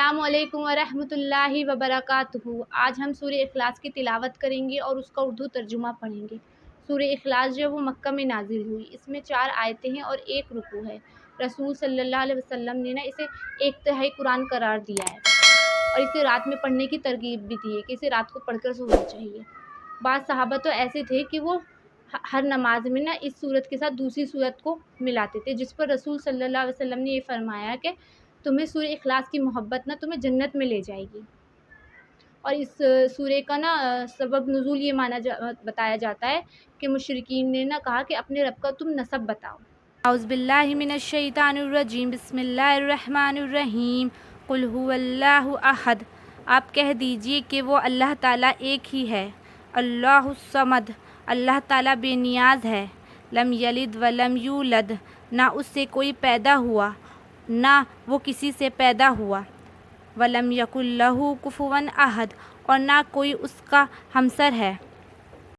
السلام علیکم ورحمۃ اللہ وبرکاتہ۔ آج ہم سورہ اخلاص کی تلاوت کریں گے اور اس کا اردو ترجمہ پڑھیں گے۔ سورہ اخلاص جو ہے وہ مکہ میں نازل ہوئی۔ اس میں 4 آیتیں ہیں اور 1 رکوع ہے۔ رسول صلی اللہ علیہ وسلم نے اسے 1/3 قرآن قرار دیا ہے اور اسے رات میں پڑھنے کی ترغیب بھی دی ہے کہ اسے رات کو پڑھ کر سونا چاہیے۔ بعض صحابہ تو ایسے تھے کہ وہ ہر نماز میں اس سورت کے ساتھ دوسری سورت کو ملاتے تھے، جس پر رسول صلی اللہ علیہ وسلم نے یہ فرمایا کہ تمہیں سورہ اخلاص کی محبت تمہیں جنت میں لے جائے گی۔ اور اس سورہ کا سبب نزول یہ بتایا جاتا ہے کہ مشرکین نے کہا کہ اپنے رب کا تم نسب بتاؤ۔ اعوذ باللہ من الشیطان الرجیم، بسم اللہ الرحمن الرحیم۔ قل هو اللہ احد، آپ کہہ دیجئے کہ وہ اللہ تعالیٰ ایک ہی ہے۔ اللہ الصمد، اللہ تعالیٰ بے نیاز ہے۔ لم یلد ولم یولد، نہ اس سے کوئی پیدا ہوا نہ وہ کسی سے پیدا ہوا۔ ولم یکن لہ کفوا احد، اور نہ کوئی اس کا ہمسر ہے۔